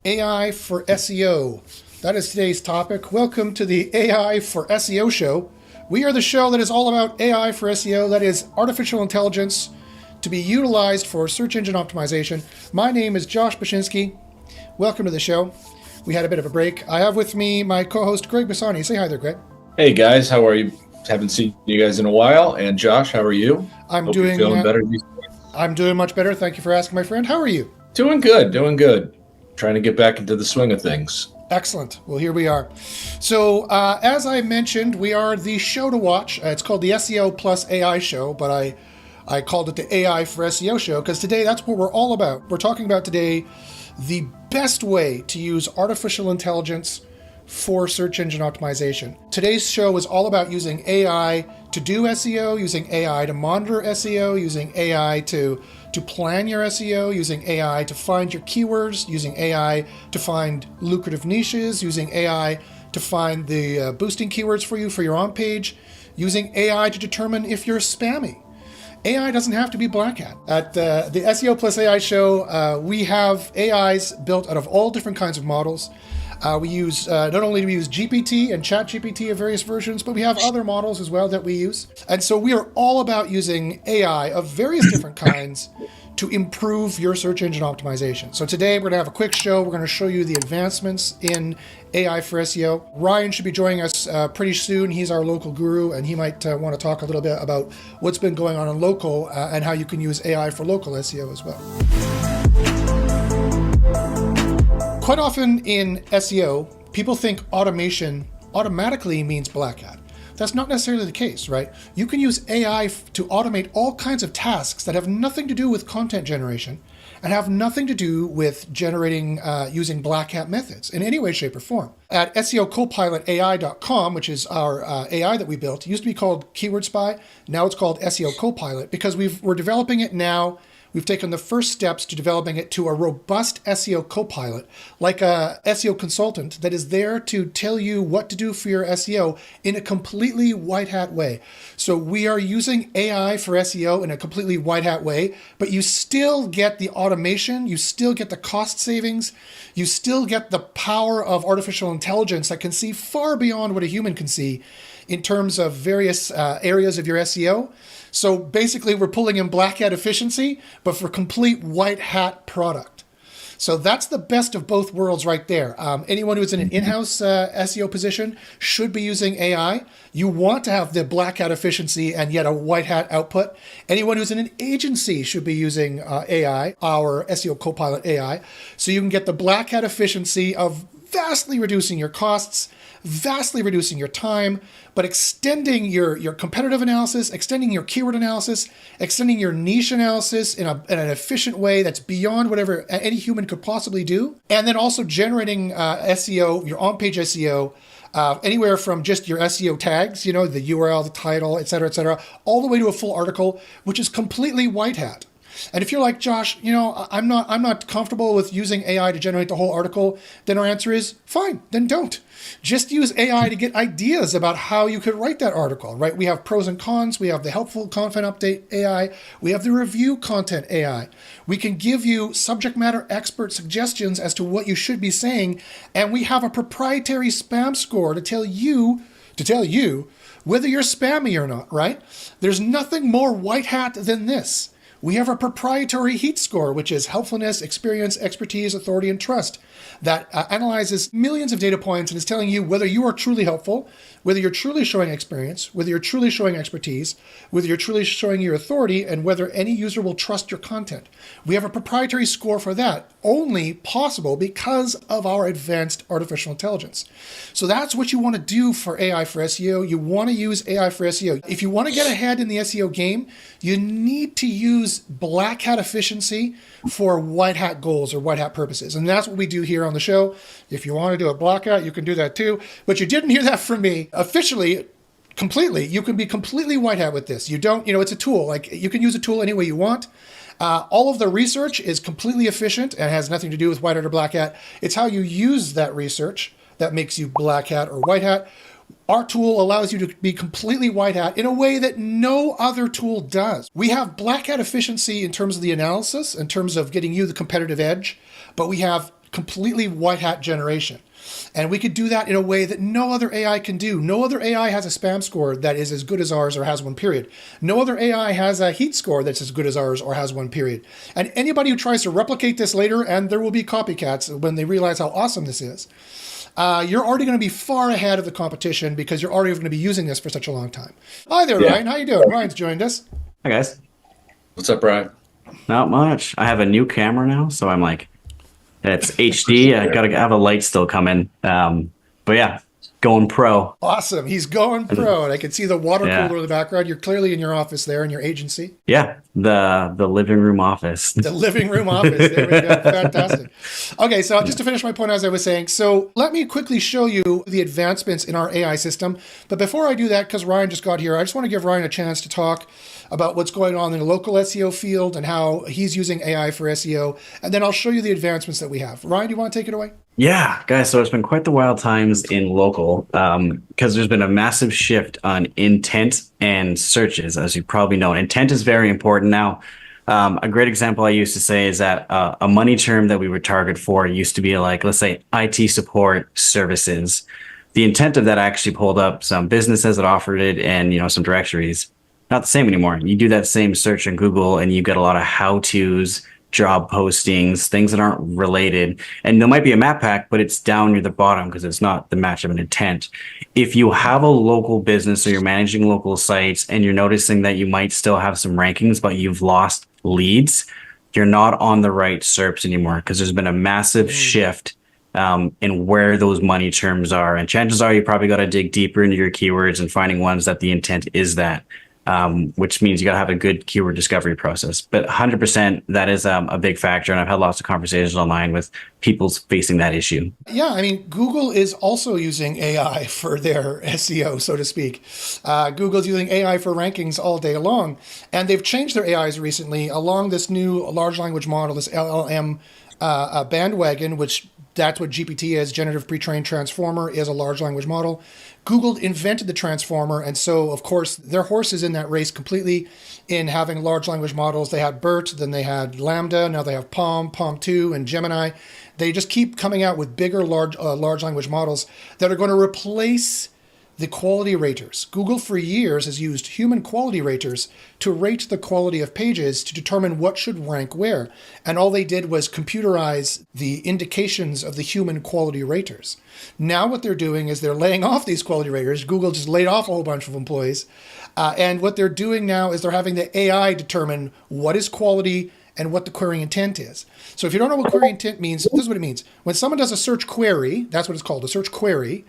AI for SEO. That is today's topic. Welcome to the AI for SEO show. We are the show that is all about AI for SEO, that is artificial intelligence to be utilized for search engine optimization. My name is Josh Bashinsky. Welcome to the show. We had a bit of a break. I have with me my co-host Greg Bassani. Say hi there, Greg. Hey guys, how are you? Haven't seen you guys in a while. And Josh, how are you? I'm You're feeling better these days. I'm doing much better. Thank you for asking, my friend. How are you? Doing good. Trying to get back into the swing of things. Excellent. Well, here we are. So, as I mentioned, we are the show to watch. It's called the SEO plus AI show, but I called it the AI for SEO show because today that's what we're all about. We're talking about today the best way to use artificial intelligence for search engine optimization. Today's show is all about using AI to do SEO, using AI to monitor SEO, using AI to plan your SEO, using AI to find your keywords, using AI to find lucrative niches, using AI to find the boosting keywords for you for your on page, using AI to determine if you're spammy. AI doesn't have to be black hat. At the SEO plus AI show, we have AIs built out of all different kinds of models. We use, not only do we use GPT and ChatGPT of various versions, but we have other models as well that we use. And so we are all about using AI of various different kinds to improve your search engine optimization. So today we're going to have a quick show. We're going to show you the advancements in AI for SEO. Ryan should be joining us pretty soon. He's our local guru, and he might want to talk a little bit about what's been going on in local and how you can use AI for local SEO as well. Quite often in SEO, people think automation automatically means black hat. That's not necessarily the case, right? You can use AI to automate all kinds of tasks that have nothing to do with content generation and have nothing to do with generating using black hat methods in any way, shape, or form. At SEOcopilot.ai.com, which is our AI that we built, it used to be called Keyword Spy. Now it's called SEO Copilot because we're developing it now. We've taken the first steps to developing it to a robust SEO copilot, like a SEO consultant that is there to tell you what to do for your SEO in a completely white hat way. So we are using AI for SEO in a completely white hat way, but you still get the automation, you still get the cost savings, you still get the power of artificial intelligence that can see far beyond what a human can see in terms of various areas of your SEO. So basically, we're pulling in black hat efficiency, but for complete white hat product. So that's the best of both worlds right there. Anyone who's in an in-house SEO position should be using AI. You want to have the black hat efficiency and yet a white hat output. Anyone who's in an agency should be using AI, our SEO Copilot AI, so you can get the black hat efficiency of vastly reducing your costs, vastly reducing your time, but extending your competitive analysis, extending your keyword analysis, extending your niche analysis in an efficient way that's beyond whatever any human could possibly do. And then also generating SEO, your on-page SEO, anywhere from just your SEO tags, the URL, the title, et cetera, all the way to a full article, which is completely white hat. And if you're like, Josh, I'm not comfortable with using AI to generate the whole article, then our answer is fine, then don't. Just use AI to get ideas about how you could write that article, right? We have pros and cons. We have the helpful content update AI. We have the review content AI. We can give you subject matter expert suggestions as to what you should be saying. And we have a proprietary spam score to tell you whether you're spammy or not, right? There's nothing more white hat than this. We have a proprietary heat score, which is helpfulness, experience, expertise, authority, and trust, that analyzes millions of data points and is telling you whether you are truly helpful, whether you're truly showing experience, whether you're truly showing expertise, whether you're truly showing your authority, and whether any user will trust your content. We have a proprietary score for that, only possible because of our advanced artificial intelligence. So that's what you want to do for AI for SEO. You want to use AI for SEO. If you want to get ahead in the SEO game, you need to use black hat efficiency for white hat goals or white hat purposes. And that's what we do here on the show. If you want to do a black hat, you can do that too. But you didn't hear that from me. Officially, completely, you can be completely white hat with this. You don't, it's a tool. Like, you can use a tool any way you want. All of the research is completely efficient and has nothing to do with white hat or black hat. It's how you use that research that makes you black hat or white hat. Our tool allows you to be completely white hat in a way that no other tool does. We have black hat efficiency in terms of the analysis, in terms of getting you the competitive edge, but we have completely white hat generation. And we could do that in a way that no other AI can do. No other AI has a spam score that is as good as ours or has one, period. No other AI has a heat score that's as good as ours or has one, period. And anybody who tries to replicate this later, and there will be copycats when they realize how awesome this is, you're already going to be far ahead of the competition because you're already going to be using this for such a long time. Hi there, Ryan. How you doing? Ryan's joined us. Hi, guys. What's up, Brian? Not much. I have a new camera now, so I'm like, it's HD. I gotta have a light still coming. But yeah, going pro. Awesome. He's going pro. And I can see the water Yeah. cooler in the background. You're clearly in your office there in your agency. Yeah, the living room office. The living room office. There we go. Fantastic. Okay, so just to finish my point, as I was saying, so let me quickly show you the advancements in our AI system. But before I do that, because Ryan just got here, I just want to give Ryan a chance to talk about what's going on in the local SEO field and how he's using AI for SEO. And then I'll show you the advancements that we have. Ryan, do you want to take it away? Yeah, guys. So it's been quite the wild times in local because there's been a massive shift on intent and searches, as you probably know. Intent is very important now. A great example I used to say is that a money term that we would target for used to be like, let's say, IT support services. The intent of that actually pulled up some businesses that offered it and, some directories. Not the same anymore. You do that same search in Google and you get a lot of how-tos, job postings, things that aren't related. And there might be a map pack, but it's down near the bottom because it's not the match of an intent. If you have a local business or you're managing local sites and you're noticing that you might still have some rankings, but you've lost leads, you're not on the right SERPs anymore because there's been a massive shift in where those money terms are. And chances are you probably got to dig deeper into your keywords and finding ones that the intent is that. Which means you got to have a good keyword discovery process. But 100%, that is a big factor. And I've had lots of conversations online with people facing that issue. Yeah, I mean, Google is also using AI for their SEO, so to speak. Google's using AI for rankings all day long. And they've changed their AIs recently along this new large language model, this LLM bandwagon, which that's what GPT is. Generative Pre-trained Transformer is a large language model. Google invented the transformer, and so, of course, their horse is in that race completely in having large language models. They had BERT, then they had Lambda, now they have PaLM 2, and Gemini. They just keep coming out with bigger large language models that are going to replace the quality raters. Google for years has used human quality raters to rate the quality of pages to determine what should rank where. And all they did was computerize the indications of the human quality raters. Now what they're doing is they're laying off these quality raters. Google just laid off a whole bunch of employees. And what they're doing now is they're having the AI determine what is quality and what the query intent is. So if you don't know what query intent means, this is what it means. When someone does a search query, that's what it's called, a search query.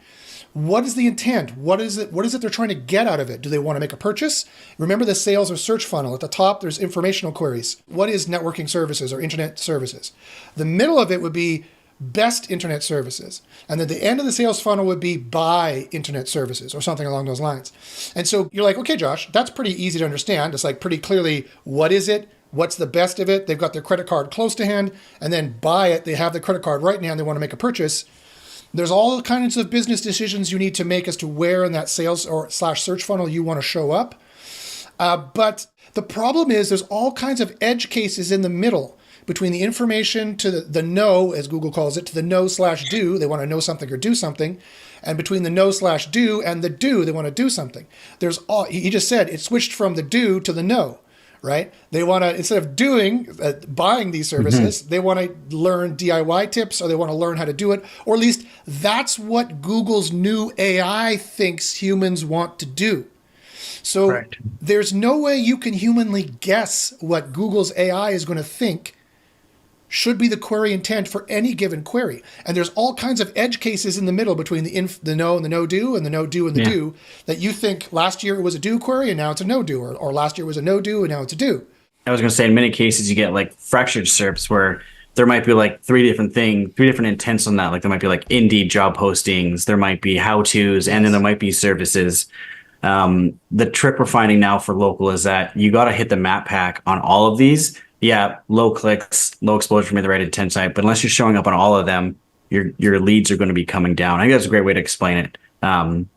What is the intent? What is it they're trying to get out of it? Do they want to make a purchase? Remember the sales or search funnel. At the top, there's informational queries. What is networking services or internet services? The middle of it would be best internet services. And then the end of the sales funnel would be buy internet services or something along those lines. And so you're like, okay, Josh, that's pretty easy to understand. It's like pretty clearly, what is it? What's the best of it? They've got their credit card close to hand, and then buy it. They have the credit card right now and they want to make a purchase. There's all kinds of business decisions you need to make as to where in that sales or / search funnel you want to show up. But the problem is there's all kinds of edge cases in the middle between the information to the know, as Google calls it, to the know/do. They want to know something or do something. And between the know/do and the do, they want to do something. He just said it switched from the do to the know. Right? They want to, instead of buying these services, they want to learn DIY tips, or they want to learn how to do it, or at least that's what Google's new AI thinks humans want to do. So There's no way you can humanly guess what Google's AI is going to think should be the query intent for any given query. And there's all kinds of edge cases in the middle between the know and the no-do and the no-do and the do that you think last year it was a do query and now it's a no-do, or last year it was a no-do and now it's a do. I was going to say in many cases you get like fractured SERPs where there might be like three different intents on that. Like there might be like Indeed job postings, there might be how-tos, and then there might be services. The trick we're finding now for local is that you got to hit the map pack on all of these. Yeah, low clicks, low exposure, maybe the right intent type. But unless you're showing up on all of them, your leads are going to be coming down. I think that's a great way to explain it.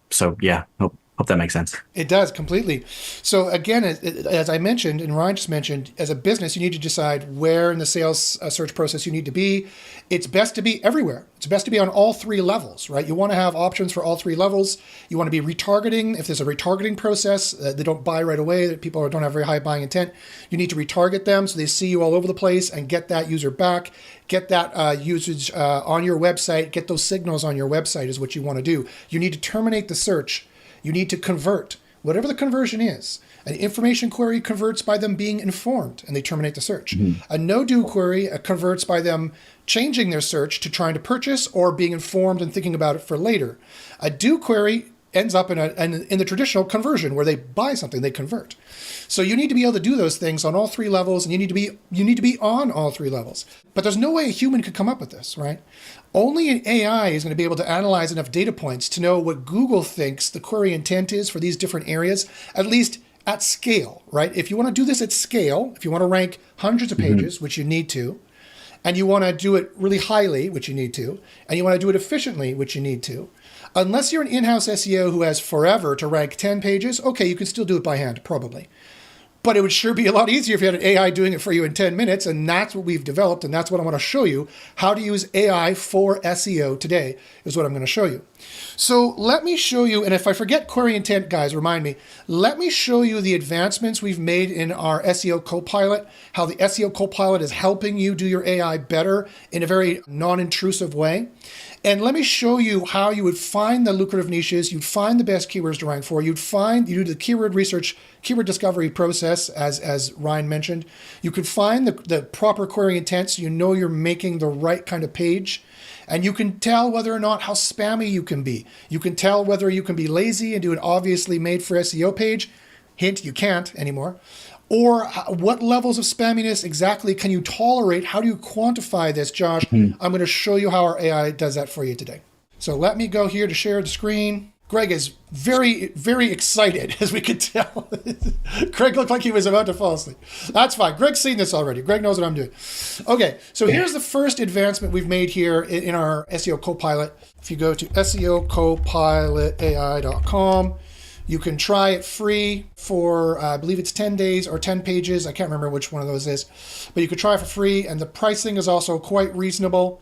So yeah, hope Hope that makes sense. It does completely. So again, as I mentioned, and Ryan just mentioned, as a business, you need to decide where in the sales search process you need to be. It's best to be everywhere. It's best to be on all three levels, right? You want to have options for all three levels. You want to be retargeting. If there's a retargeting process, they don't buy right away, that people don't have very high buying intent, you need to retarget them so they see you all over the place and get that user back, get that usage on your website, get those signals on your website is what you want to do. You need to terminate the search. You need to convert, whatever the conversion is. An information query converts by them being informed and they terminate the search. A no-do query converts by them changing their search to trying to purchase or being informed and thinking about it for later. A do query ends up in the traditional conversion where they buy something, they convert. So you need to be able to do those things on all three levels, and you need to be on all three levels. But there's no way a human could come up with this, right? Only an AI is going to be able to analyze enough data points to know what Google thinks the query intent is for these different areas, at least at scale, right? If you want to do this at scale, if you want to rank hundreds of pages, which you need to, and you want to do it really highly, which you need to, and you want to do it efficiently, which you need to, unless you're an in-house SEO who has forever to rank 10 pages, okay, you can still do it by hand, probably. But it would sure be a lot easier if you had an AI doing it for you in 10 minutes, and that's what we've developed, and that's what I want to show you. How to use AI for SEO today is what I'm going to show you. So let me show you, and if I forget query intent, guys, remind me, let me show you the advancements we've made in our SEO Copilot, how the SEO Copilot is helping you do your AI better in a very non-intrusive way. And let me show you how you would find the lucrative niches, you'd find the best keywords to rank for, you do the keyword research, keyword discovery process, as Ryan mentioned. You could find the proper query intent so you know you're making the right kind of page. And you can tell whether or not how spammy you can be. You can tell whether you can be lazy and do an obviously made for SEO page. Hint, you can't anymore. Or what levels of spamminess exactly can you tolerate? How do you quantify this, Josh? I'm going to show you how our AI does that for you today. So let me go here to share the screen. Greg is very, very excited, as we could tell. Greg looked like he was about to fall asleep. That's fine. Greg's seen this already. Greg knows what I'm doing. Okay, so here's the first advancement we've made here in our SEO Copilot. If you go to seocopilotai.com, you can try it free for, I believe it's 10 days or 10 pages. I can't remember which one of those is. But you could try it for free, and the pricing is also quite reasonable,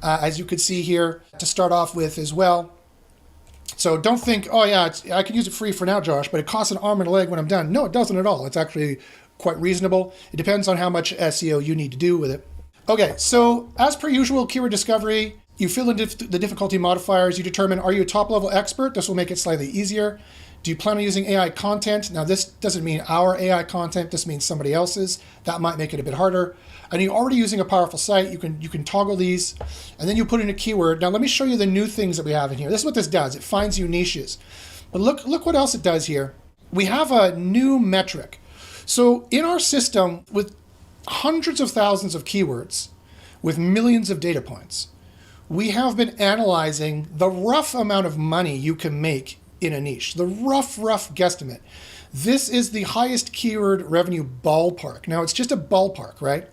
as you could see here, to start off with as well. So don't think, oh yeah, I can use it free for now, Josh, but it costs an arm and a leg when I'm done. No, it doesn't at all. It's actually quite reasonable. It depends on how much SEO you need to do with it. Okay, so as per usual, keyword discovery, you fill in the difficulty modifiers. You determine, are you a top-level expert? This will make it slightly easier. Do you plan on using AI content? Now, this doesn't mean our AI content. This means somebody else's. That might make it a bit harder. And you're already using a powerful site. You can toggle these, and then you put in a keyword. Now, let me show you the new things that we have in here. This is what this does. It finds you niches. But look what else it does here. We have a new metric. So in our system, with hundreds of thousands of keywords, with millions of data points, we have been analyzing the rough amount of money you can make in a niche, the rough guesstimate. This is the highest keyword revenue ballpark. Now, it's just a ballpark, right?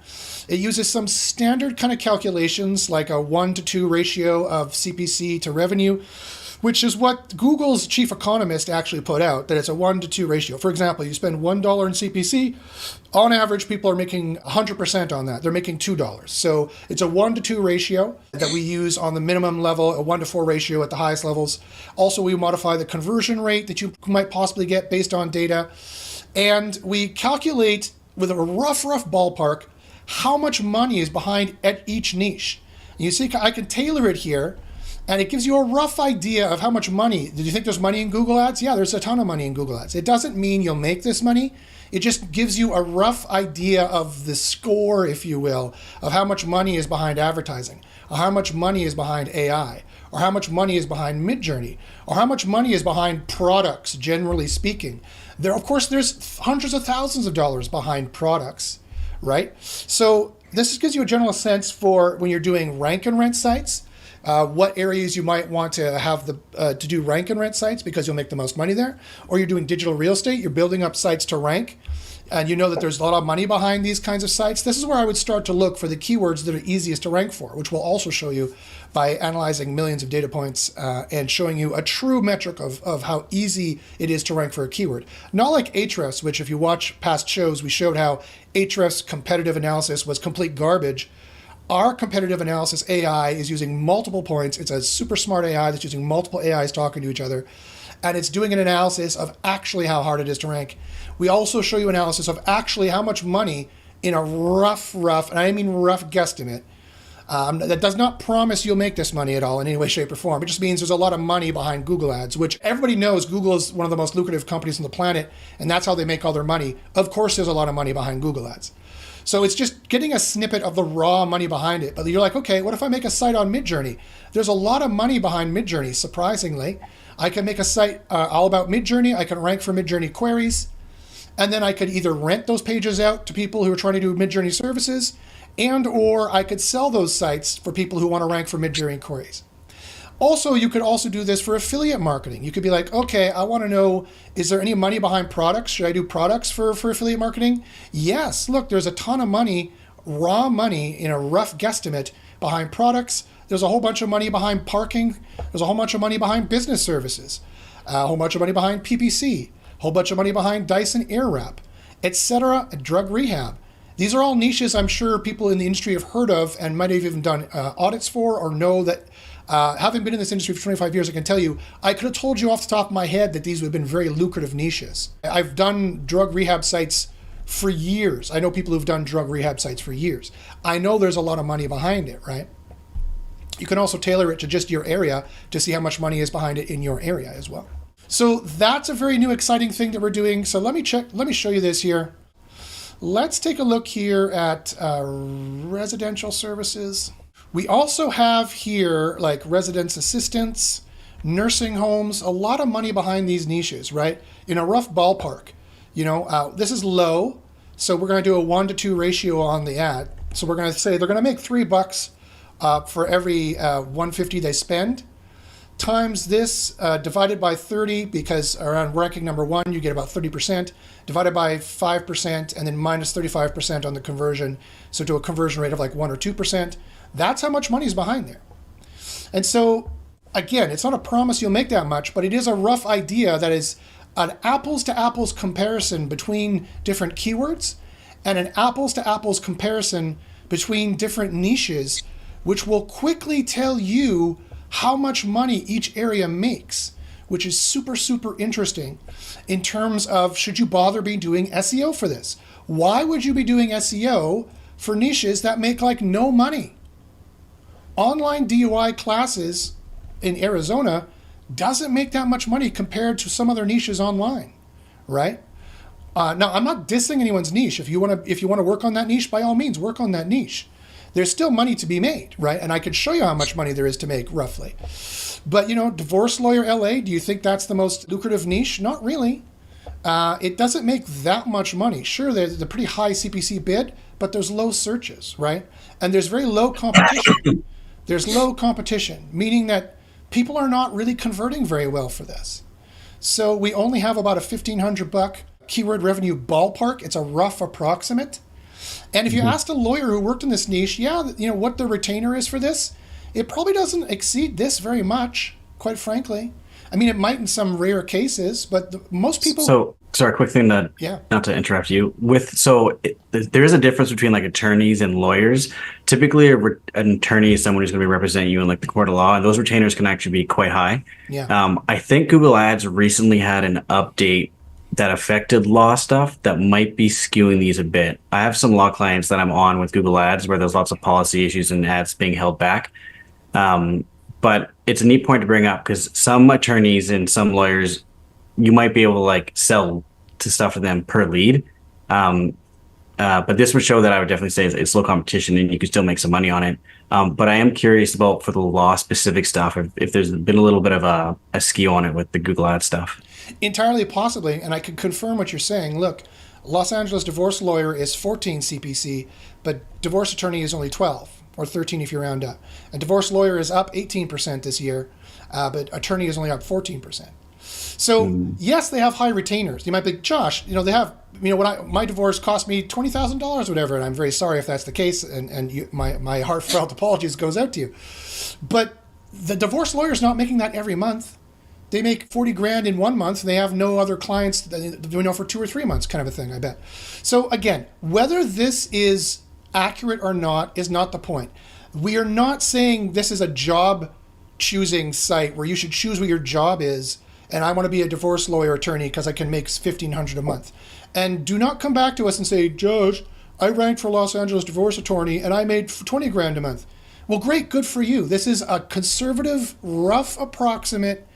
It uses some standard kind of calculations like a 1-to-2 ratio of CPC to revenue, which is what Google's chief economist actually put out, that it's a 1-to-2 ratio. For example, you spend $1 in CPC, on average, people are making 100% on that. They're making $2. So it's a 1-to-2 ratio that we use on the minimum level, a 1-to-4 ratio at the highest levels. Also, we modify the conversion rate that you might possibly get based on data. And we calculate with a rough ballpark how much money is behind at each niche. And you see, I can tailor it here, and it gives you a rough idea of how much money. Did you think there's money in Google Ads? Yeah, there's a ton of money in Google Ads. It doesn't mean you'll make this money. It just gives you a rough idea of the score, if you will, of how much money is behind advertising, or how much money is behind AI, or how much money is behind Midjourney, or how much money is behind products, generally speaking. Of course, there's hundreds of thousands of dollars behind products, right? So this gives you a general sense for when you're doing rank and rent sites, what areas you might want to have to do rank and rent sites because you'll make the most money there, or you're doing digital real estate, you're building up sites to rank. and you know that there's a lot of money behind these kinds of sites, this is where I would start to look for the keywords that are easiest to rank for, which we'll also show you by analyzing millions of data points and showing you a true metric of how easy it is to rank for a keyword. Not like Ahrefs, which if you watch past shows, we showed how Ahrefs' competitive analysis was complete garbage. Our competitive analysis AI is using multiple points. It's a super smart AI that's using multiple AIs talking to each other. And it's doing an analysis of actually how hard it is to rank. We also show you analysis of actually how much money in a rough, and I mean rough guesstimate, that does not promise you'll make this money at all in any way, shape, or form. It just means there's a lot of money behind Google ads, which everybody knows Google is one of the most lucrative companies on the planet, and that's how they make all their money. Of course, there's a lot of money behind Google ads. So it's just getting a snippet of the raw money behind it. But you're like, okay, what if I make a site on Midjourney? There's a lot of money behind Midjourney, surprisingly. I can make a site all about Midjourney. I can rank for Midjourney queries. And then I could either rent those pages out to people who are trying to do Midjourney services, and or I could sell those sites for people who want to rank for Midjourney queries. Also, you could also do this for affiliate marketing. You could be like, okay, I want to know, is there any money behind products? Should I do products for affiliate marketing? Yes, look, there's a ton of money, raw money in a rough guesstimate behind products. There's a whole bunch of money behind parking. There's a whole bunch of money behind business services, a whole bunch of money behind PPC, a whole bunch of money behind Dyson Airwrap, etc., drug rehab. These are all niches I'm sure people in the industry have heard of and might have even done audits for or know that. Having been in this industry for 25 years, I can tell you, I could have told you off the top of my head that these would have been very lucrative niches. I've done drug rehab sites for years. I know people who've done drug rehab sites for years. I know there's a lot of money behind it, right? You can also tailor it to just your area to see how much money is behind it in your area as well. So that's a very new, exciting thing that we're doing. So let me show you this here. Let's take a look here at residential services. We also have here like residence assistants, nursing homes, a lot of money behind these niches, right? In a rough ballpark, this is low. So we're going to do a 1 to 2 ratio on the ad. So we're going to say they're going to make $3 for every 150 they spend, times this divided by 30, because around ranking number 1, you get about 30%, divided by 5%, and then minus 35% on the conversion. So to a conversion rate of like 1 or 2%. That's how much money is behind there. And so, again, it's not a promise you'll make that much, but it is a rough idea that is an apples to apples comparison between different keywords and an apples to apples comparison between different niches, which will quickly tell you how much money each area makes, which is super, super interesting in terms of should you bother be doing SEO for this? Why would you be doing SEO for niches that make like no money? Online DUI classes in Arizona doesn't make that much money compared to some other niches online, right? Now, I'm not dissing anyone's niche. If you want to work on that niche, by all means, work on that niche. There's still money to be made, right? And I could show you how much money there is to make, roughly. But, divorce lawyer LA, do you think that's the most lucrative niche? Not really. It doesn't make that much money. Sure, there's a pretty high CPC bid, but there's low searches, right? And there's very low competition. There's low competition, meaning that people are not really converting very well for this. So we only have about a $1,500 keyword revenue ballpark. It's a rough approximate. And if you asked a lawyer who worked in this niche, what the retainer is for this, it probably doesn't exceed this very much, quite frankly. I mean, it might in some rare cases, but most people... So, sorry, quick thing not to interrupt you. There is a difference between like attorneys and lawyers. Typically, an attorney is someone who's going to be representing you in like the court of law, and those retainers can actually be quite high. Yeah. I think Google Ads recently had an update that affected law stuff that might be skewing these a bit. I have some law clients that I'm on with Google Ads where there's lots of policy issues and ads being held back. But it's a neat point to bring up because some attorneys and some lawyers, you might be able to like sell to stuff for them per lead. But this would show that I would definitely say it's low competition and you can still make some money on it. But I am curious about for the law specific stuff, if there's been a little bit of a skew on it with the Google Ads stuff. Entirely possibly. And I can confirm what you're saying. Look, Los Angeles divorce lawyer is 14 CPC, but divorce attorney is only 12. Or 13 if you round up. A divorce lawyer is up 18% this year, but attorney is only up 14%. So yes, they have high retainers. You might be, Josh, they have, when my divorce cost me $20,000 or whatever, and I'm very sorry if that's the case, and my heartfelt apologies goes out to you. But the divorce lawyer's not making that every month. They make 40 grand in 1 month, and they have no other clients, for 2 or 3 months, kind of a thing, I bet. So again, whether this is accurate or not is not the point. We are not saying this is a job choosing site where you should choose what your job is, and I want to be a divorce lawyer attorney because I can make $1,500 a month. And do not come back to us and say, Josh, I ranked for Los Angeles divorce attorney and I made 20 grand a month. Well, great, good for you. This is a conservative, rough approximate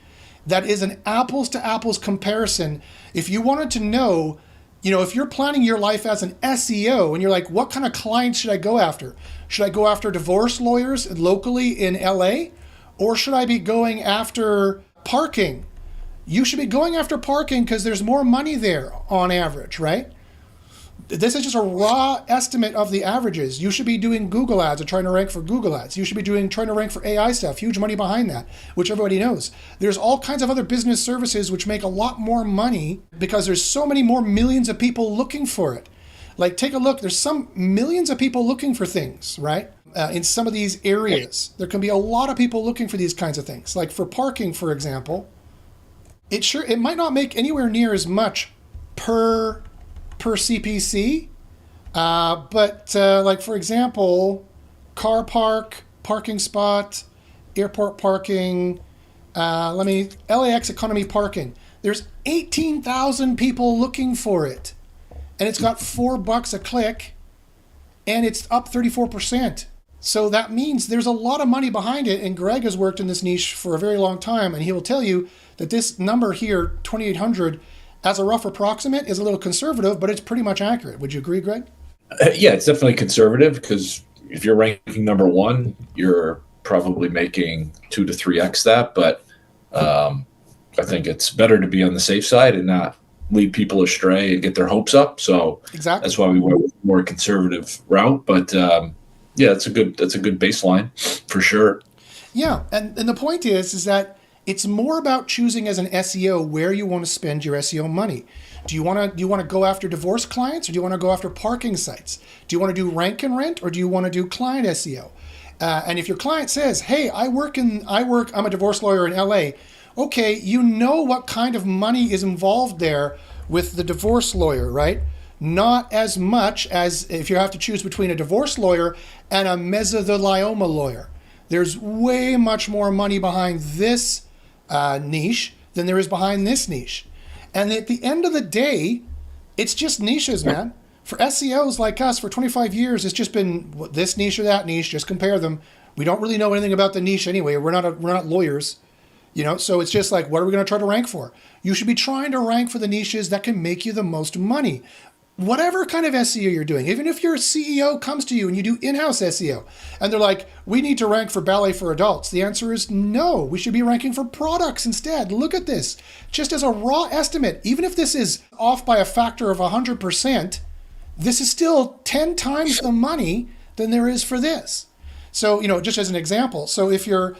that is an apples to apples comparison. If you wanted to know, if you're planning your life as an SEO and you're like, what kind of clients should I go after? Should I go after divorce lawyers locally in LA? Or should I be going after parking? You should be going after parking because there's more money there on average, right? This is just a raw estimate of the averages. You should be doing Google ads or trying to rank for Google ads. You should be trying to rank for AI stuff, huge money behind that, which everybody knows. There's all kinds of other business services which make a lot more money because there's so many more millions of people looking for it. Like, take a look, there's some millions of people looking for things, right? In some of these areas, there can be a lot of people looking for these kinds of things. Like for parking, for example, it might not make anywhere near as much per CPC, but like for example, car park, parking spot, airport parking, LAX economy parking. There's 18,000 people looking for it, and it's got $4 a click, and it's up 34%. So that means there's a lot of money behind it, and Greg has worked in this niche for a very long time, and he will tell you that this number here, 2,800, as a rough approximate, is a little conservative, but it's pretty much accurate. Would you agree, Greg? Yeah, it's definitely conservative because if you're ranking number one, you're probably making 2 to 3x that. But I think it's better to be on the safe side and not lead people astray and get their hopes up. So exactly. That's why we went with a more conservative route. But yeah, that's a good baseline for sure. Yeah, and the point is that it's more about choosing as an SEO where you want to spend your SEO money. Do you want to go after divorce clients, or do you want to go after parking sites? Do you want to do rank and rent, or do you want to do client SEO? And if your client says, "Hey, I'm a divorce lawyer in LA," okay, you know what kind of money is involved there with the divorce lawyer, right? Not as much as if you have to choose between a divorce lawyer and a mesothelioma lawyer. There's way much more money behind this niche than there is behind this niche. And at the end of the day, it's just niches, man. For SEOs like us, for 25 years, it's just been this niche or that niche, just compare them. We don't really know anything about the niche anyway. We're not lawyers, so it's just like, what are we going to try to rank for? You should be trying to rank for the niches that can make you the most money. Whatever kind of SEO you're doing, even if your CEO comes to you and you do in-house SEO and they're like, we need to rank for ballet for adults. The answer is no, we should be ranking for products instead. Look at this. Just as a raw estimate, even if this is off by a factor of 100%, this is still 10 times the money than there is for this. So, just as an example, so if your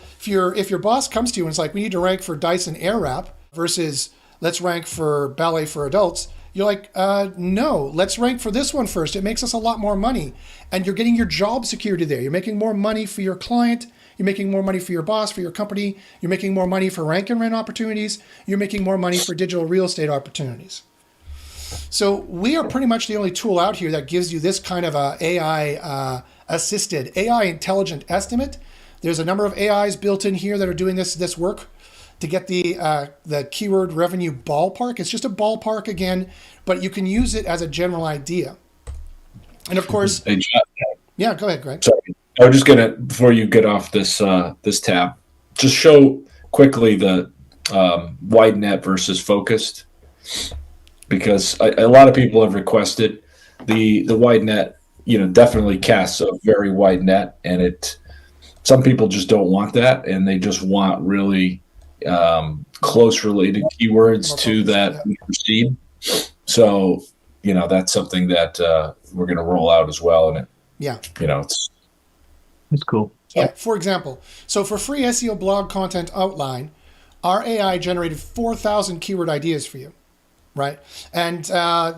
boss comes to you and it's like, we need to rank for Dyson Airwrap versus let's rank for ballet for adults, you're like, no, let's rank for this one first. It makes us a lot more money. And you're getting your job security there. You're making more money for your client. You're making more money for your boss, for your company. You're making more money for rank and rent opportunities. You're making more money for digital real estate opportunities. So we are pretty much the only tool out here that gives you this kind of a AI assisted, AI intelligent estimate. There's a number of AIs built in here that are doing this work to get the keyword revenue ballpark. It's just a ballpark again, but you can use it as a general idea. And of course, hey, John, yeah, go ahead, Greg. Sorry, I was just gonna, before you get off this tab, just show quickly the wide net versus focused, because a lot of people have requested the wide net. Definitely casts a very wide net, and some people just don't want that, and they just want really close related keywords to that proceed. So, that's something that we're going to roll out as well. And it's cool. Yeah. For example, so for free SEO blog content outline, our AI generated 4,000 keyword ideas for you, right? And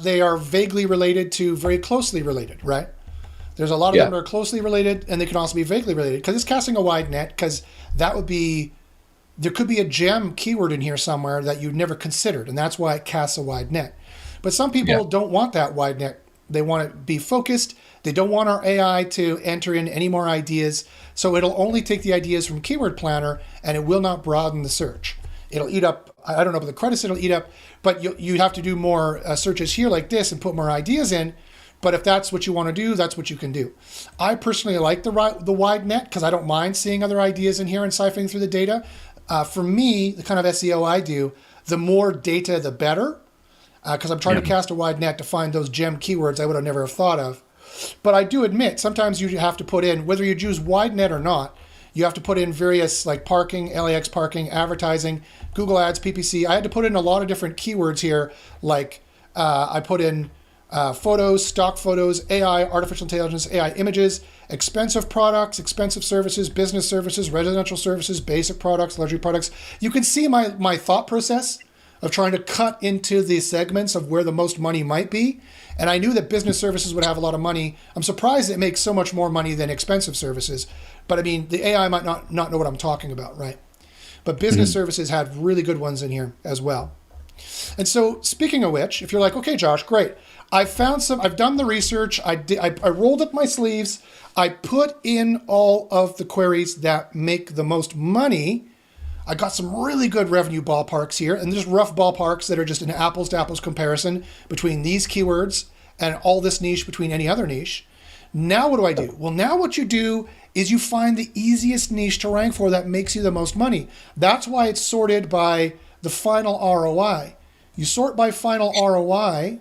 they are vaguely related to very closely related, right? There's a lot of them that are closely related, and they can also be vaguely related because it's casting a wide net, because that would be, there could be a gem keyword in here somewhere that you've never considered, and that's why it casts a wide net. But some people don't want that wide net. They want to be focused. They don't want our AI to enter in any more ideas. So it'll only take the ideas from Keyword Planner, and it will not broaden the search. It'll eat up, I don't know about the credits it'll eat up, but you have to do more searches here like this and put more ideas in. But if that's what you want to do, that's what you can do. I personally like the wide net because I don't mind seeing other ideas in here and siphoning through the data. For me, the kind of SEO I do, the more data, the better, because I'm trying to cast a wide net to find those gem keywords I would have never have thought of. But I do admit, sometimes you have to put in, whether you choose wide net or not, you have to put in various like parking, LAX parking, advertising, Google Ads, PPC. I had to put in a lot of different keywords here, like I put in photos, stock photos, AI, artificial intelligence, AI images, expensive products, expensive services, business services, residential services, basic products, luxury products. You can see my thought process of trying to cut into the segments of where the most money might be. And I knew that business services would have a lot of money. I'm surprised it makes so much more money than expensive services. But I mean, the AI might not know what I'm talking about, right? But business services had really good ones in here as well. And so speaking of which, if you're like, okay, Josh, great. I've done the research. I rolled up my sleeves. I put in all of the queries that make the most money. I got some really good revenue ballparks here, and just rough ballparks that are just an apples to apples comparison between these keywords and all this niche between any other niche. Now what do I do? Well, now what you do is you find the easiest niche to rank for that makes you the most money. That's why it's sorted by the final ROI. You sort by final ROI,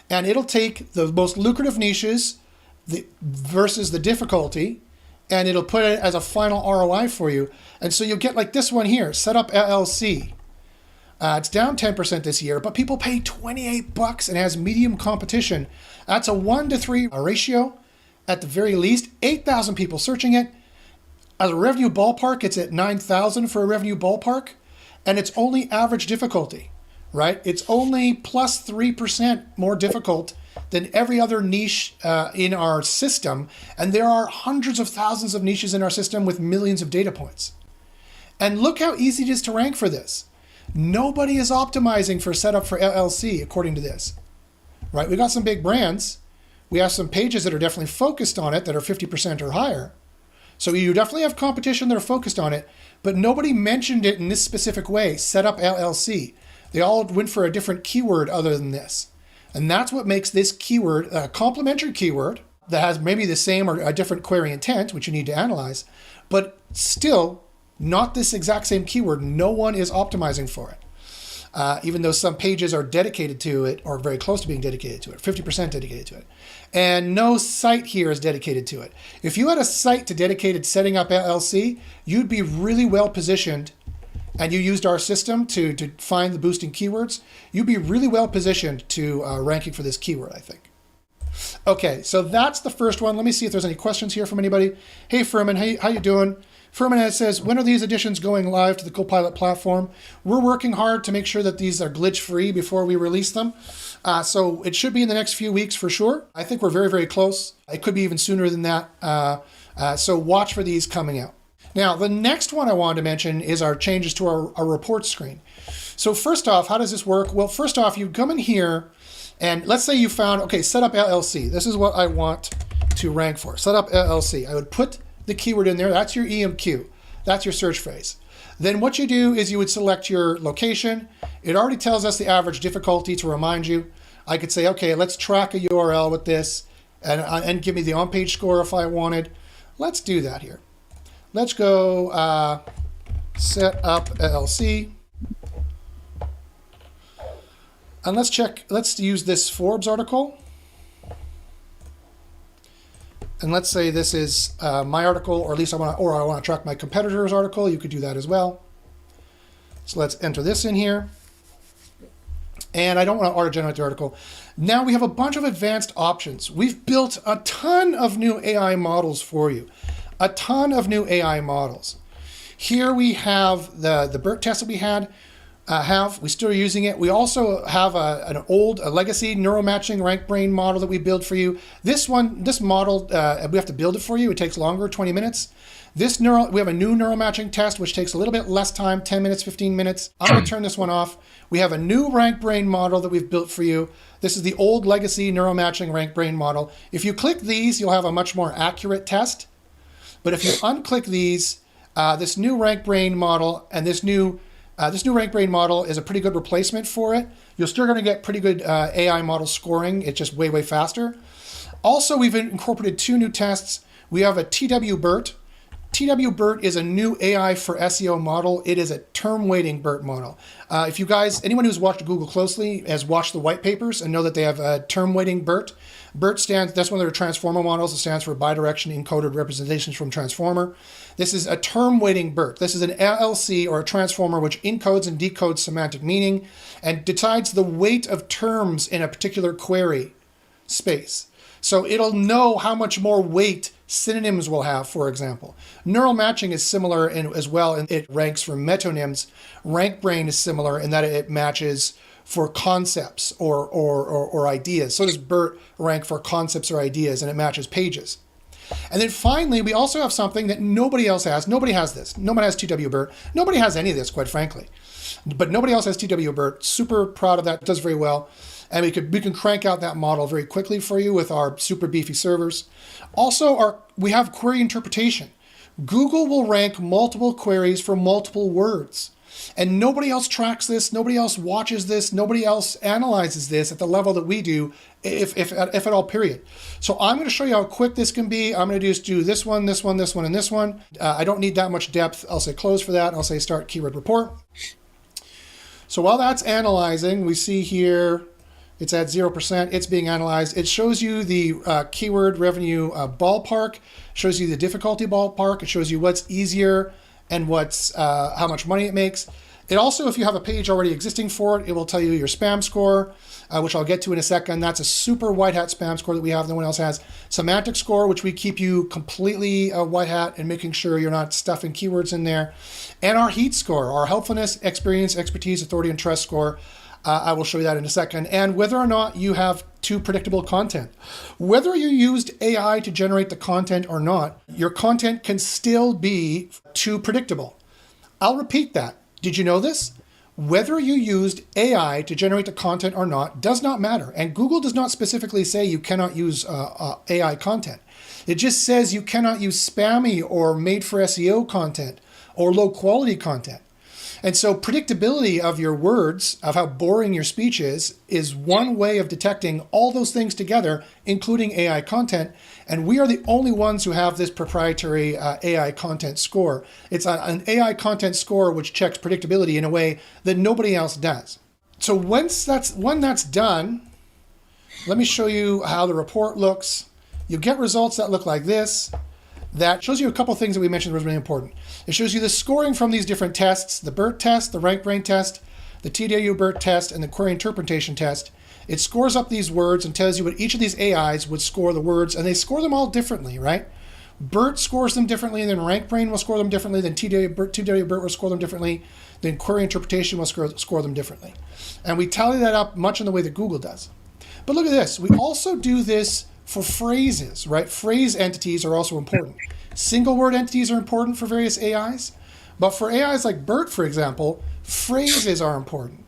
and it'll take the most lucrative niches versus the difficulty, and it'll put it as a final ROI for you. And so you'll get like this one here, Setup LLC. It's down 10% this year, but people pay $28 and has medium competition. That's a 1-to-3 ratio at the very least. 8,000 people searching it. As a revenue ballpark, it's at 9,000 for a revenue ballpark, and it's only average difficulty, right? It's only plus 3% more difficult than every other niche in our system. And there are hundreds of thousands of niches in our system with millions of data points. And look how easy it is to rank for this. Nobody is optimizing for Setup for LLC, according to this, right? We got some big brands. We have some pages that are definitely focused on it that are 50% or higher. So you definitely have competition that are focused on it, but nobody mentioned it in this specific way, Setup LLC. They all went for a different keyword other than this. And that's what makes this keyword a complementary keyword that has maybe the same or a different query intent, which you need to analyze, but still not this exact same keyword. No one is optimizing for it, even though some pages are dedicated to it or very close to being dedicated to it, 50% dedicated to it. And no site here is dedicated to it. If you had a site to dedicated Setting Up LLC, you'd be really well positioned, and you used our system to find the boosting keywords, you'd be really well positioned to ranking for this keyword, I think. Okay, so that's the first one. Let me see if there's any questions here from anybody. Hey, Furman, hey, how you doing? Furman says, when are these additions going live to the Copilot platform? We're working hard to make sure that these are glitch-free before we release them. So it should be in the next few weeks for sure. I think we're very, very close. It could be even sooner than that. So watch for these coming out. Now, the next one I wanted to mention is our changes to our report screen. So first off, how does this work? Well, first off, you come in here and let's say you found, okay, Setup LLC. This is what I want to rank for. Setup LLC. I would put the keyword in there. That's your EMQ. That's your search phrase. Then what you do is you would select your location. It already tells us the average difficulty to remind you. I could say, okay, let's track a URL with this and give me the on-page score if I wanted. Let's do that here. Let's go Setup LLC. And let's use this Forbes article. And let's say this is my article, or at least I want to track my competitor's article. You could do that as well. So let's enter this in here. And I don't want to auto-generate the article. Now we have a bunch of advanced options. We've built a ton of new AI models for you. A ton of new AI models. Here we have the BERT test that we had. We still are using it. We also have a legacy neural matching rank brain model that we build for you. This model, we have to build it for you. It takes longer, 20 minutes. We have a new neural matching test, which takes a little bit less time, 10 minutes, 15 minutes. I'm going to turn this one off. We have a new rank brain model that we've built for you. This is the old legacy neural matching rank brain model. If you click these, you'll have a much more accurate test. But if you unclick these, this new rank brain model and this new rank brain model is a pretty good replacement for it. You're still going to get pretty good AI model scoring. It's just way, way faster. Also, we've incorporated 2 new tests. We have a TW-BERT. TW-BERT is a new AI for SEO model. It is a term weighting BERT model. If you guys, anyone who's watched Google closely has watched the white papers and know that they have a term weighting BERT. BERT that's one of their transformer models. It stands for bidirection encoded representations from transformer. This is a term weighting BERT. This is an LLC or a transformer which encodes and decodes semantic meaning and decides the weight of terms in a particular query space. So it'll know how much more weight synonyms will have, for example. Neural matching is similar as well, and it ranks for metonyms. Rank brain is similar in that it matches for concepts or ideas. So does BERT rank for concepts or ideas, and it matches pages. And then finally, we also have something that nobody else has. Nobody has this. Nobody has TW-BERT. Nobody has any of this, quite frankly. But nobody else has TW-BERT. Super proud of that. It does very well. And we can crank out that model very quickly for you with our super beefy servers. Also, we have query interpretation. Google will rank multiple queries for multiple words. And nobody else tracks this, nobody else watches this, nobody else analyzes this at the level that we do, if at all, period. So I'm going to show you how quick this can be. I'm going to just do this one, this one, this one, and this one. I don't need that much depth. I'll say close for that. I'll say start keyword report. So while that's analyzing, we see here, it's at 0%. It's being analyzed. It shows you the keyword revenue ballpark, shows you the difficulty ballpark. It shows you what's easier and what's how much money it makes. It also, if you have a page already existing for it, it will tell you your spam score, which I'll get to in a second. That's a super white hat spam score that we have, no one else has. Semantic score, which we keep you completely white hat and making sure you're not stuffing keywords in there. And our heat score, our helpfulness, experience, expertise, authority, and trust score. I will show you that in a second. And whether or not you have too predictable content. Whether you used AI to generate the content or not, your content can still be too predictable. I'll repeat that. Did you know this? Whether you used AI to generate the content or not does not matter. And Google does not specifically say you cannot use AI content. It just says you cannot use spammy or made for SEO content or low quality content. And so predictability of your words, of how boring your speech is one way of detecting all those things together, including AI content. And we are the only ones who have this proprietary AI content score. It's an AI content score which checks predictability in a way that nobody else does. So when that's done, let me show you how the report looks. You get results that look like this. That shows you a couple things that we mentioned was really important. It shows you the scoring from these different tests, the BERT test, the rank brain test, the TW-BERT test, and the query interpretation test. It scores up these words and tells you what each of these AIs would score the words, and they score them all differently, right? BERT scores them differently, then rank brain will score them differently, then TW-BERT will score them differently, then query interpretation will score them differently. And we tally that up much in the way that Google does. But look at this. We also do this for phrases, right? Phrase entities are also important. Single word entities are important for various AIs, but for AIs like BERT, for example, phrases are important.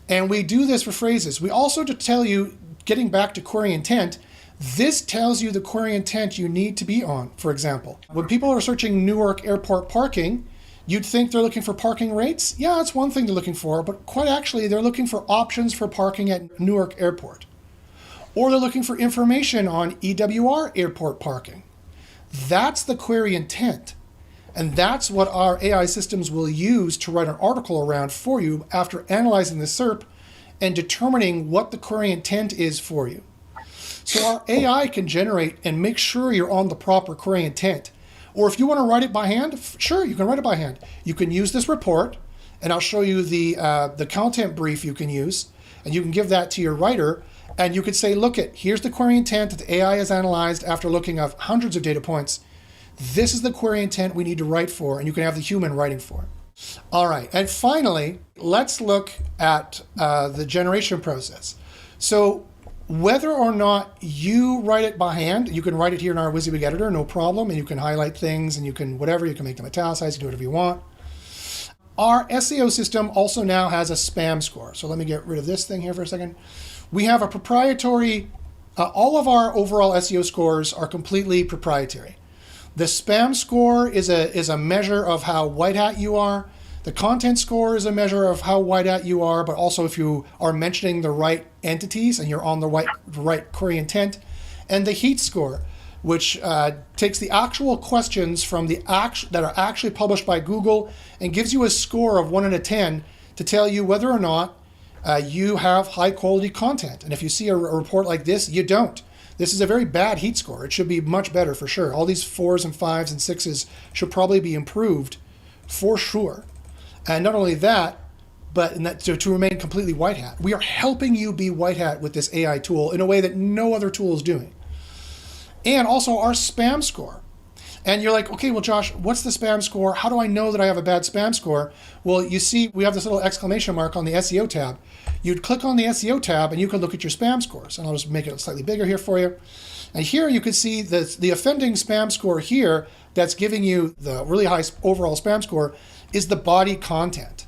And we do this for phrases. We also, to tell you, getting back to query intent, this tells you the query intent you need to be on, for example. When people are searching Newark Airport parking, you'd think they're looking for parking rates. Yeah, that's one thing they're looking for, but quite actually, they're looking for options for parking at Newark Airport. Or they're looking for information on EWR airport parking. That's the query intent. And that's what our AI systems will use to write an article around for you after analyzing the SERP and determining what the query intent is for you. So our AI can generate and make sure you're on the proper query intent. Or if you want to write it by hand, sure, you can write it by hand. You can use this report, and I'll show you the content brief you can use, and you can give that to your writer. And you could say, here's the query intent that the AI has analyzed after looking at hundreds of data points. This is the query intent we need to write for, and you can have the human writing for it. All right, and finally, let's look at the generation process. So whether or not you write it by hand, you can write it here in our WYSIWYG editor, no problem, and you can highlight things, and you can whatever, you can make them italicized, you can do whatever you want. Our SEO system also now has a spam score. So let me get rid of this thing here for a second. We have a proprietary, all of our overall SEO scores are completely proprietary. The spam score is a measure of how white hat you are. The content score is a measure of how white hat you are, but also if you are mentioning the right entities and you're on the right query intent. And the heat score, which takes the actual questions from that are actually published by Google and gives you a score of 1 out of 10 to tell you whether or not you have high quality content. And if you see a report like this, you don't. This is a very bad heat score. It should be much better for sure. All these 4s and 5s and 6s should probably be improved for sure. And not only that, but to remain completely white hat. We are helping you be white hat with this AI tool in a way that no other tool is doing. And also our spam score. And you're like, okay, well, Josh, what's the spam score? How do I know that I have a bad spam score? Well, you see, we have this little exclamation mark on the SEO tab. You'd click on the SEO tab and you can look at your spam scores. And I'll just make it slightly bigger here for you. And here you can see the offending spam score here that's giving you the really high overall spam score is the body content.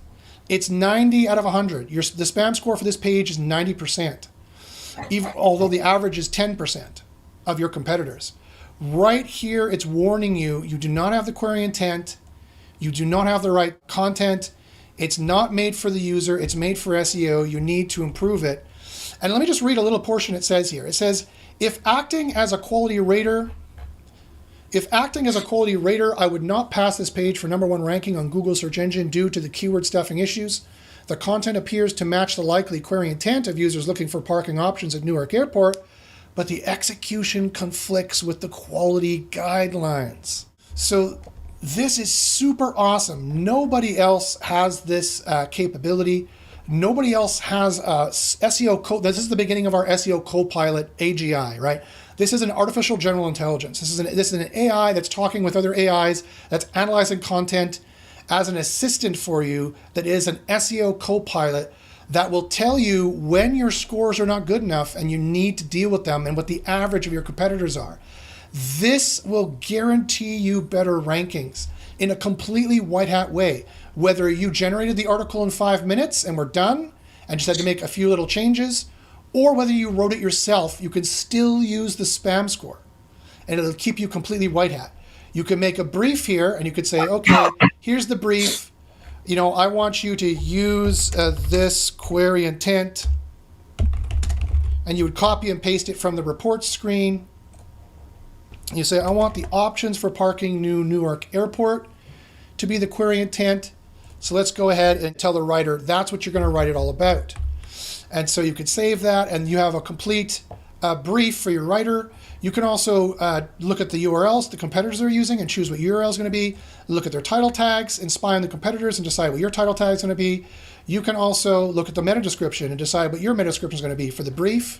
It's 90 out of 100. The spam score for this page is 90%, although the average is 10% of your competitors. Right here, it's warning you, you do not have the query intent, you do not have the right content, it's not made for the user, it's made for SEO, you need to improve it. And let me just read a little portion it says here. It says, if acting as a quality rater, I would not pass this page for #1 ranking on Google search engine due to the keyword stuffing issues. The content appears to match the likely query intent of users looking for parking options at Newark Airport, but the execution conflicts with the quality guidelines. So this is super awesome. Nobody else has this capability. Nobody else has SEO code. This is the beginning of our SEO Copilot AGI, right? This is an artificial general intelligence. This is an AI that's talking with other AIs, that's analyzing content as an assistant for you, that is an SEO Copilot that will tell you when your scores are not good enough and you need to deal with them and what the average of your competitors are. This will guarantee you better rankings in a completely white hat way. Whether you generated the article in 5 minutes and we're done and just had to make a few little changes, or whether you wrote it yourself, you can still use the spam score and it'll keep you completely white hat. You can make a brief here and you could say, okay, here's the brief. You know, I want you to use this query intent, and you would copy and paste it from the report screen. You say, I want the options for parking Newark Airport to be the query intent. So let's go ahead and tell the writer that's what you're going to write it all about. And so you could save that and you have a complete brief for your writer. You can also look at the URLs the competitors are using and choose what URL is going to be. Look at their title tags and spy on the competitors and decide what your title tag is going to be. You can also look at the meta description and decide what your meta description is going to be for the brief.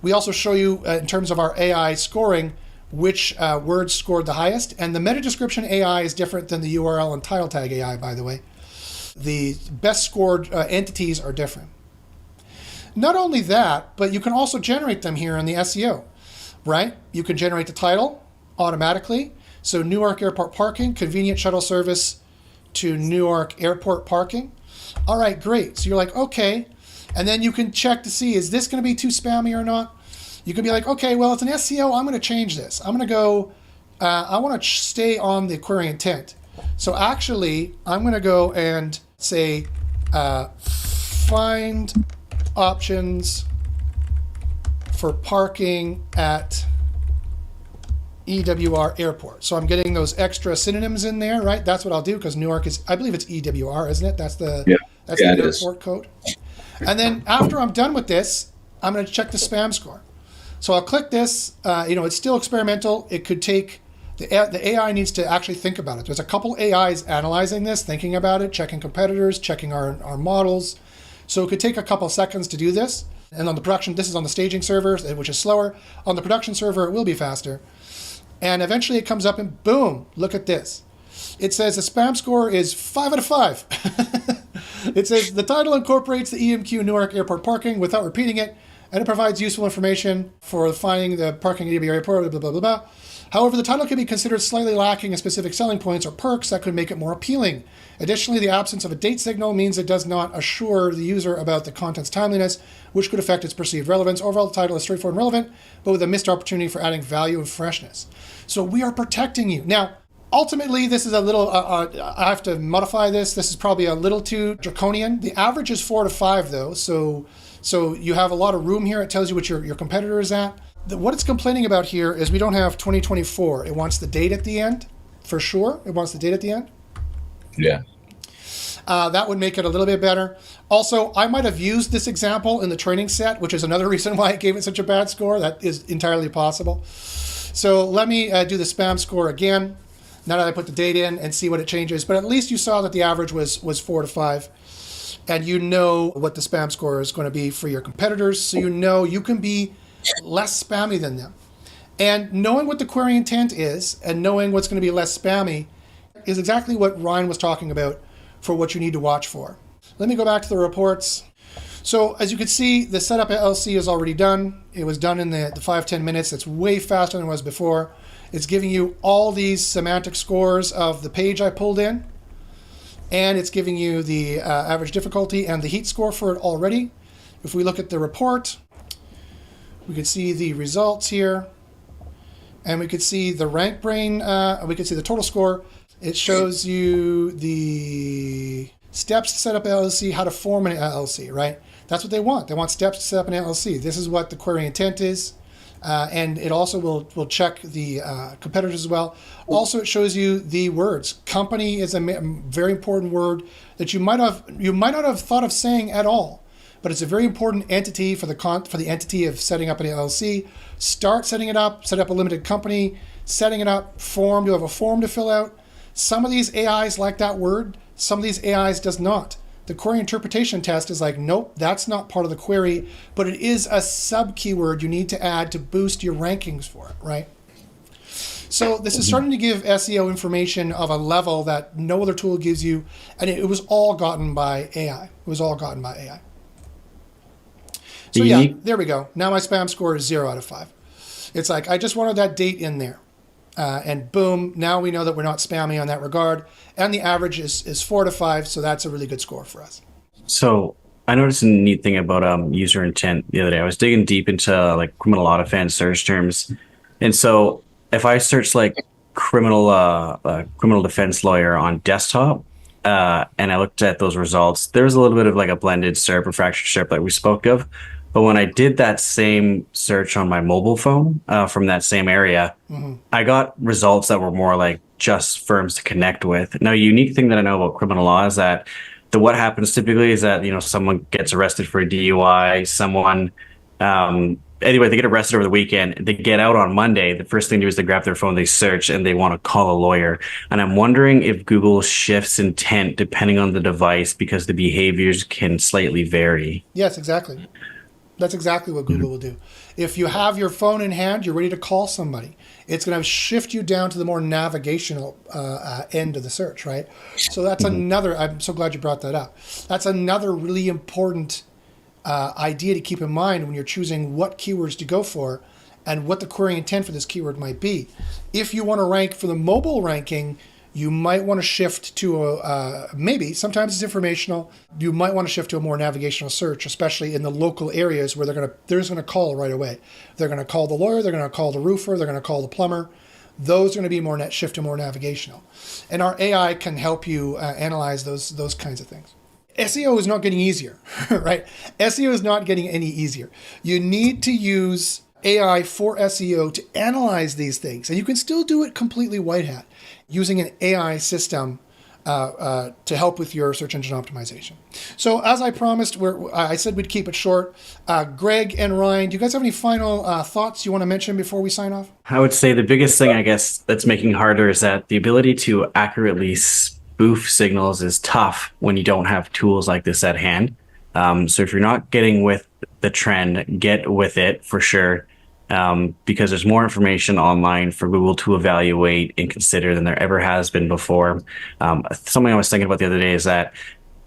We also show you in terms of our AI scoring which words scored the highest. And the meta description AI is different than the URL and title tag AI, by the way. The best scored entities are different. Not only that, but you can also generate them here in the SEO, right? You can generate the title automatically. So Newark Airport parking, convenient shuttle service to Newark Airport parking. All right, great. So you're like, okay. And then you can check to see, is this going to be too spammy or not? You can be like, okay, well, it's an SEO. I'm going to change this. I'm going to go, I want to stay on the query intent. So actually, I'm going to go and say, find options for parking at EWR Airport. So I'm getting those extra synonyms in there, right? That's what I'll do because Newark is, I believe it's EWR, isn't it? That's the airport code. And then after I'm done with this, I'm going to check the spam score. So I'll click this. It's still experimental. It could take, the AI needs to actually think about it. There's a couple AIs analyzing this, thinking about it, checking competitors, checking our models. So it could take a couple seconds to do this. And on the production, this is on the staging server, which is slower. On the production server, it will be faster. And eventually it comes up and boom, look at this. It says the spam score is 5 out of 5. It says the title incorporates the EMQ Newark Airport parking without repeating it, and it provides useful information for finding the parking at EMQ Airport, blah, blah, blah, blah. However, the title can be considered slightly lacking in specific selling points or perks that could make it more appealing. Additionally, the absence of a date signal means it does not assure the user about the content's timeliness, which could affect its perceived relevance. Overall, the title is straightforward and relevant, but with a missed opportunity for adding value and freshness. So we are protecting you. Now, ultimately, this is a little, I have to modify this. This is probably a little too draconian. The average is 4 to 5 though, so you have a lot of room here. It tells you what your competitor is at. What it's complaining about here is we don't have 2024. It wants the date at the end, for sure. It wants the date at the end. Yeah. That would make it a little bit better. Also, I might have used this example in the training set, which is another reason why I gave it such a bad score. That is entirely possible. So let me do the spam score again, now that I put the date in, and see what it changes. But at least you saw that the average was 4 to 5. And you know what the spam score is going to be for your competitors. So you know you can be less spammy than them. And knowing what the query intent is and knowing what's going to be less spammy is exactly what Ryan was talking about for what you need to watch for. Let me go back to the reports. So as you can see, the setup LLC is already done. It was done in the 5-10 minutes. It's way faster than it was before. It's giving you all these semantic scores of the page I pulled in. And it's giving you the average difficulty and the heat score for it already. If we look at the report, we can see the results here. And we could see the rank brain, we could see the total score. It shows you the steps to set up an LLC, how to form an LLC, right? That's what they want. They want steps to set up an LLC. This is what the query intent is. And it also will check the competitors as well. Also, it shows you the words. Company is a very important word that you might not have thought of saying at all, but it's a very important entity for the entity of setting up an LLC. Start setting it up, set up a limited company, setting it up, form. You have a form to fill out. Some of these AIs like that word. Some of these AIs does not. The query interpretation test is like, nope, that's not part of the query, but it is a sub keyword you need to add to boost your rankings for it, right? So this is starting to give SEO information of a level that no other tool gives you, and it was all gotten by AI. It was all gotten by AI. So yeah, there we go. Now my spam score is 0 out of 5. It's like, I just wanted that date in there. And boom, now we know that we're not spammy on that regard. And the average is 4 to 5, so that's a really good score for us. So I noticed a neat thing about user intent the other day. I was digging deep into like criminal law defense search terms. And so if I search like criminal defense lawyer on desktop, and I looked at those results, there was a little bit of like a blended SERP or fractured SERP like we spoke of. But when I did that same search on my mobile phone from that same area, I got results that were more like just firms to connect with. Now, a unique thing that I know about criminal law is that what happens typically is that, someone gets arrested for a DUI, anyway, they get arrested over the weekend, they get out on Monday. The first thing they do is they grab their phone, they search, and they want to call a lawyer. And I'm wondering if Google shifts intent depending on the device because the behaviors can slightly vary. Yes, exactly. That's exactly what Google will do. If you have your phone in hand, you're ready to call somebody. It's going to shift you down to the more navigational end of the search, right? So that's another, I'm so glad you brought that up. That's another really important idea to keep in mind when you're choosing what keywords to go for and what the query intent for this keyword might be. If you want to rank for the mobile ranking, you might want to shift to maybe, sometimes it's informational, you might want to shift to a more navigational search, especially in the local areas where they're going to call right away. They're going to call the lawyer, they're going to call the roofer, they're going to call the plumber. Those are going to be shift to more navigational. And our AI can help you analyze those kinds of things. SEO is not getting easier, right? SEO is not getting any easier. You need to use AI for SEO to analyze these things. And you can still do it completely white hat using an AI system to help with your search engine optimization. So as I promised, I said we'd keep it short. Greg and Ryan, do you guys have any final thoughts you want to mention before we sign off? I would say the biggest thing, I guess, that's making harder is that the ability to accurately spoof signals is tough when you don't have tools like this at hand. So if you're not getting with the trend, get with it for sure. because there's more information online for Google to evaluate and consider than there ever has been before. Something I was thinking about the other day is that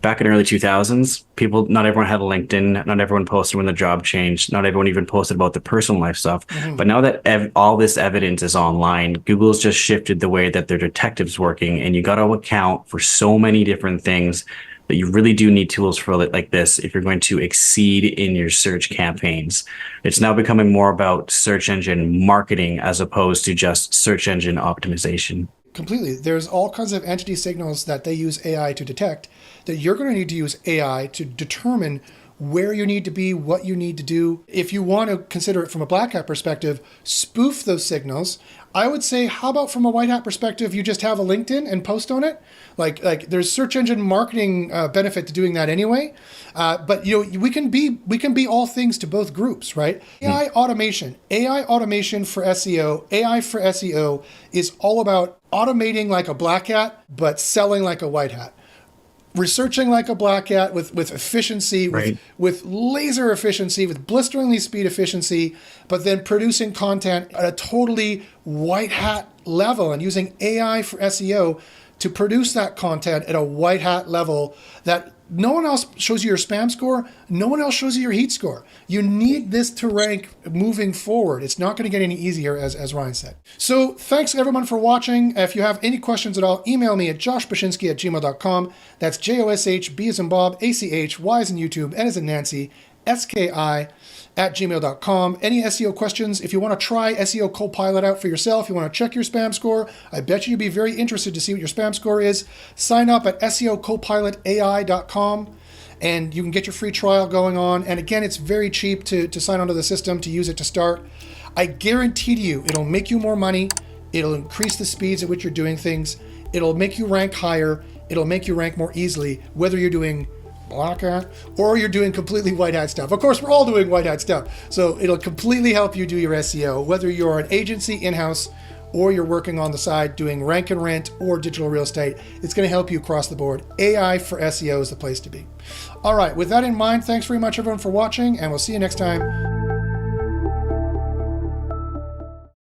back in early 2000s, not everyone had a LinkedIn, not everyone posted when the job changed, not everyone even posted about the personal life stuff. But now that all this evidence is online, Google's just shifted the way that their detective's working, and you got to account for so many different things that you really do need tools for like this if you're going to exceed in your search campaigns. It's now becoming more about search engine marketing as opposed to just search engine optimization. Completely. There's all kinds of entity signals that they use AI to detect that you're going to need to use AI to determine where you need to be, what you need to do. If you want to consider it from a black hat perspective, spoof those signals. I would say, how about from a white hat perspective, you just have a LinkedIn and post on it? Like there's search engine marketing benefit to doing that anyway. But we can be all things to both groups, right? AI automation for SEO, AI for SEO is all about automating like a black hat, but selling like a white hat. Researching like a black hat with efficiency, with laser efficiency, with blisteringly speed efficiency, but then producing content at a totally white hat level and using AI for SEO to produce that content at a white hat level that no one else shows you your spam score. No one else shows you your heat score. You need this to rank moving forward. It's not going to get any easier, as Ryan said. So thanks everyone for watching. If you have any questions at all, email me at joshbashinsky@gmail.com. That's JOSH, B as in Bob, ACH, Y as in YouTube, N as in Nancy, SKI@gmail.com. Any SEO questions? If you want to try SEO Copilot out for yourself, you want to check your spam score, I bet you'd be very interested to see what your spam score is. Sign up at SEOCopilotai.com and you can get your free trial going on. And again, it's very cheap to sign onto the system, to use it to start. I guarantee to you, it'll make you more money. It'll increase the speeds at which you're doing things. It'll make you rank higher. It'll make you rank more easily, whether you're doing black hat or you're doing completely white hat stuff. Of course, we're all doing white hat stuff. So it'll completely help you do your SEO, whether you're an agency in-house or you're working on the side doing rank and rent or digital real estate. It's going to help you across the board. AI for SEO is the place to be. All right, with that in mind, thanks very much everyone for watching, and we'll see you next time.